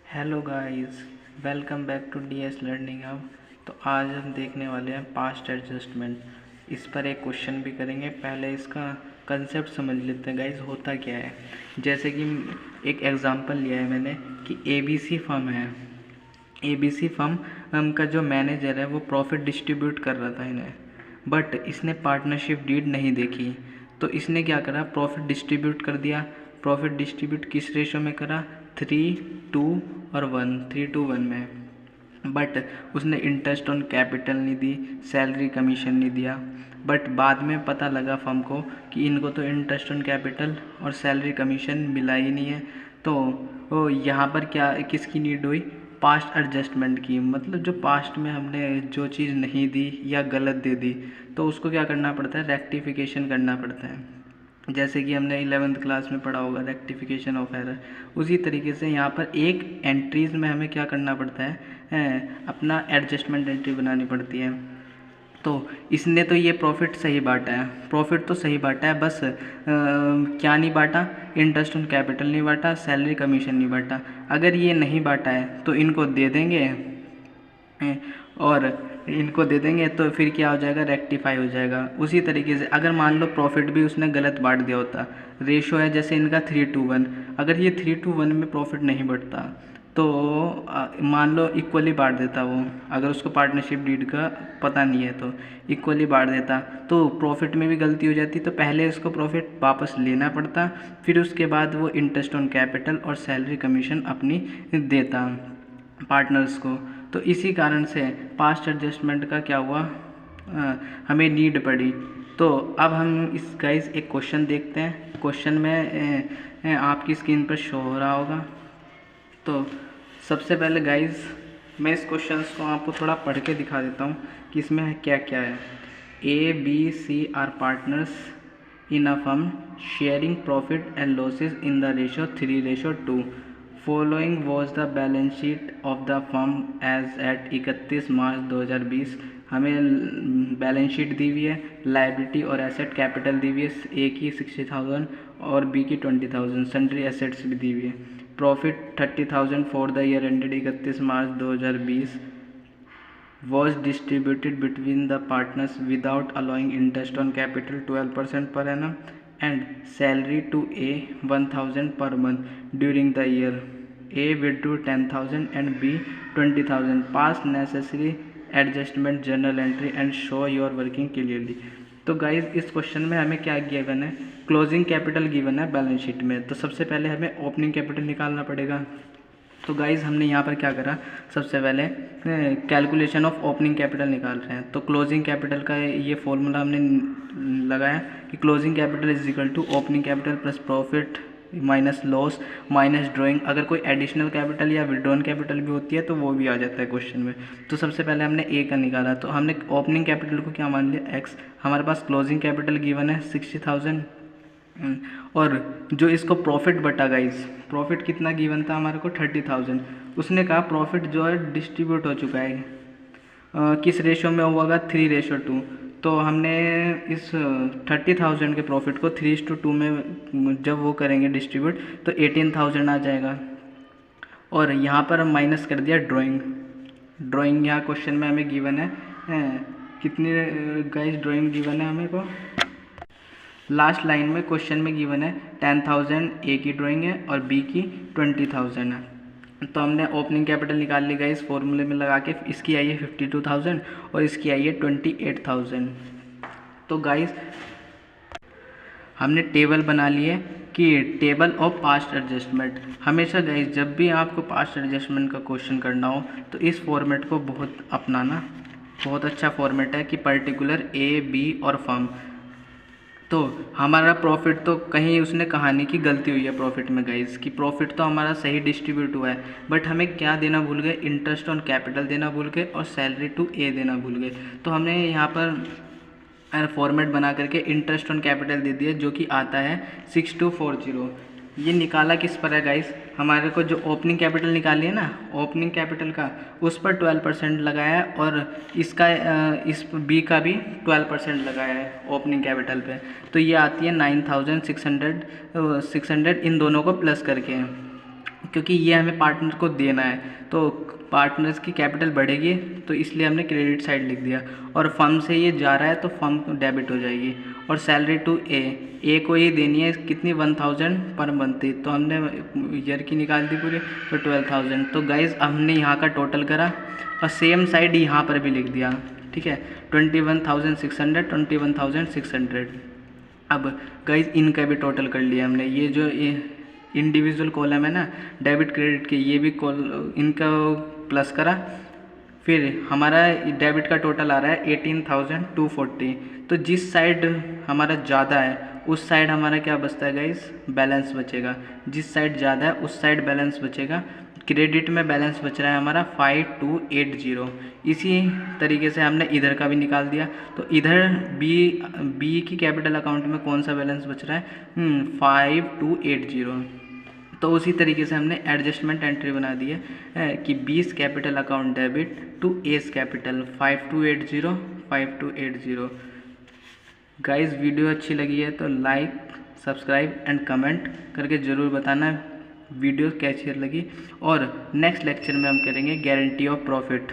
Hello guys, welcome back to DS learning hub. तो आज हम देखने वाले हैं पास्ट एडजस्टमेंट। इस पर एक क्वेश्चन भी करेंगे। पहले इसका कंसेप्ट समझ लेते हैं गाइस, होता क्या है। जैसे कि एक एग्जांपल लिया है मैंने कि एबीसी फर्म है। एबीसी फर्म का जो मैनेजर है वो प्रॉफिट डिस्ट्रीब्यूट कर रहा था इन्हें, बट इसने पार्टनरशिप डीड नहीं देखी। तो इसने क्या करा, प्रॉफिट डिस्ट्रीब्यूट कर दिया। प्रॉफिट डिस्ट्रीब्यूट किस रेशो में करा, 3:1 में। बट उसने इंटरेस्ट ऑन कैपिटल नहीं दी, सैलरी कमीशन नहीं दिया। बट बाद में पता लगा फर्म को कि इनको तो इंटरेस्ट ऑन कैपिटल और सैलरी कमीशन मिला ही नहीं है। तो यहाँ पर क्या किसकी नीड हुई, पास्ट एडजस्टमेंट की। मतलब जो पास्ट में हमने जो चीज़ नहीं दी या गलत दे दी तो उसको क्या करना पड़ता है, रेक्टिफिकेशन करना पड़ता है। जैसे कि हमने 11th क्लास में पढ़ा होगा, रेक्टिफिकेशन ऑफ एरर। उसी तरीके से यहाँ पर एक एंट्रीज़ में हमें क्या करना पड़ता है, अपना एडजस्टमेंट एंट्री बनानी पड़ती है। तो इसने तो ये प्रॉफिट सही बांटा है, प्रॉफिट तो सही बांटा है, बस क्या नहीं बांटा, इंटरेस्ट ऑन कैपिटल नहीं बांटा, सैलरी कमीशन नहीं बांटा। अगर ये नहीं बांटा है तो इनको दे देंगे और इनको दे देंगे तो फिर क्या हो जाएगा, रेक्टिफाई हो जाएगा। उसी तरीके से अगर मान लो प्रॉफिट भी उसने गलत बांट दिया होता, रेशो है जैसे इनका 3:1, अगर ये 3:1 में प्रॉफिट नहीं बढ़ता तो मान लो इक्वली बांट देता वो, अगर उसको पार्टनरशिप डीड का पता नहीं है तो इक्वली बांट देता तो प्रॉफिट में भी गलती हो जाती। तो पहले उसको प्रॉफिट वापस लेना पड़ता, फिर उसके बाद वो इंटरेस्ट ऑन कैपिटल और सैलरी कमीशन अपनी देता पार्टनर्स को। तो इसी कारण से पास्ट एडजस्टमेंट का क्या हुआ, हमें नीड पड़ी। तो अब हम इस गाइस एक क्वेश्चन देखते हैं। क्वेश्चन में आपकी स्क्रीन पर शो हो रहा होगा। तो सबसे पहले गाइस मैं इस क्वेश्चन को आपको थोड़ा पढ़ के दिखा देता हूँ कि इसमें क्या क्या है। A B C are partners in a firm sharing profit and losses in the ratio 3:2। Following was the balance sheet of the firm as at 31 March 2020। हमें बैलेंस शीट दी हुई है, लाइबिलिटी और एसेट कैपिटल दी हुई है, ए की 60,000 और B की 20,000, sundry assets भी दी हुई है। Profit 30,000 for the year ended 31 March 2020 was distributed between the partners without allowing interest on capital 12% per annum and salary to A 1,000 per month during the year. A withdrew 10,000 and B 20,000. Pass necessary adjustment journal entry and show your working clearly. तो guys इस question में हमें क्या given है, closing capital given है balance sheet में। तो सबसे पहले हमें ओपनिंग कैपिटल निकालना पड़ेगा। तो गाइज़ हमने यहाँ पर क्या करा, सबसे पहले कैलकुलेशन ऑफ ओपनिंग कैपिटल निकाल रहे हैं। तो क्लोजिंग कैपिटल का ये फॉर्मूला हमने लगाया कि closing capital is equal to opening capital plus profit minus loss minus drawing. अगर कोई एडिशनल कैपिटल या विड्रॉन कैपिटल भी होती है तो वो भी आ जाता है क्वेश्चन में। तो सबसे पहले हमने ए का निकाला, तो हमने ओपनिंग कैपिटल को क्या मान लिया, एक्स। हमारे पास क्लोजिंग कैपिटल गिवन है 60,000 और जो इसको प्रॉफिट बटा गाइस, प्रॉफिट कितना गिवन था हमारे को 30,000। उसने कहा प्रॉफिट जो है डिस्ट्रीब्यूट हो चुका है, किस रेशो में होगा, 3:2। तो हमने इस 30,000 के प्रॉफिट को 3:2 में जब वो करेंगे डिस्ट्रीब्यूट तो 18,000 आ जाएगा। और यहाँ पर हम माइनस कर दिया ड्राइंग यहाँ क्वेश्चन में हमें गिवन है कितनी गाइस ड्राइंग गिवन है हमें को, लास्ट लाइन में क्वेश्चन में गिवन है 10,000 ए की ड्राइंग है और बी की 20,000 है। तो हमने ओपनिंग कैपिटल निकाल ली गाइस फॉर्मूले में लगा के, इसकी आई है 52,000 और इसकी आई है 28,000। तो गाइस हमने टेबल बना ली है कि टेबल ऑफ पास्ट एडजस्टमेंट। हमेशा गाइस जब भी आपको पास्ट एडजस्टमेंट का क्वेश्चन करना हो तो इस फॉर्मेट को बहुत अपनाना, बहुत अच्छा फॉर्मेट है कि पर्टिकुलर ए बी और फर्म। तो हमारा प्रॉफिट तो कहीं उसने कहा नहीं कि गलती हुई है प्रॉफिट में गाइस, कि प्रॉफिट तो हमारा सही डिस्ट्रीब्यूट हुआ है, बट हमें क्या देना भूल गए, इंटरेस्ट ऑन कैपिटल देना भूल गए और सैलरी टू ए देना भूल गए। तो हमने यहाँ पर फॉर्मेट बना करके इंटरेस्ट ऑन कैपिटल दे दिया जो कि आता है 6240। ये निकाला किस पर है गाइस, हमारे को जो ओपनिंग कैपिटल निकाली है ना, ओपनिंग कैपिटल का उस पर 12% लगाया है और इसका इस बी का भी 12% लगाया है ओपनिंग कैपिटल पे। तो ये आती है 9,600 इन दोनों को प्लस करके। क्योंकि ये हमें पार्टनर को देना है, तो पार्टनर्स की कैपिटल बढ़ेगी, तो इसलिए हमने क्रेडिट साइड लिख दिया। और फर्म से ये जा रहा है तो फर्म डेबिट हो जाएगी। और सैलरी टू ए को ये देनी है कितनी, 1000 पर मंथ थी, तो हमने ईयर की निकाल दी पूरी, तो 12000। तो गाइज हमने यहाँ का टोटल करा और सेम साइड यहाँ पर भी लिख दिया, ठीक है, 21,600, 21,600। अब गाइज इनका भी टोटल कर लिया हमने। ये जो इंडिविजुअल कॉलम है ना डेबिट क्रेडिट के, ये भी इनका प्लस करा। फिर हमारा डेबिट का टोटल आ रहा है 18,240। तो जिस साइड हमारा ज़्यादा है उस साइड हमारा क्या बचता है गाइस, बैलेंस बचेगा। जिस साइड ज़्यादा है उस साइड बैलेंस बचेगा। क्रेडिट में बैलेंस बच रहा है हमारा 5280। इसी तरीके से हमने इधर का भी निकाल दिया। तो इधर बी की कैपिटल अकाउंट में कौन सा बैलेंस बच रहा है, 5280। तो उसी तरीके से हमने एडजस्टमेंट एंट्री बना दी है कि B's capital account debit to A's capital 5280 5280। Guys video अच्छी लगी है तो लाइक, सब्सक्राइब एंड कमेंट करके ज़रूर बताना वीडियो कैसी लगी। और नेक्स्ट लेक्चर में हम करेंगे गारंटी ऑफ प्रॉफिट।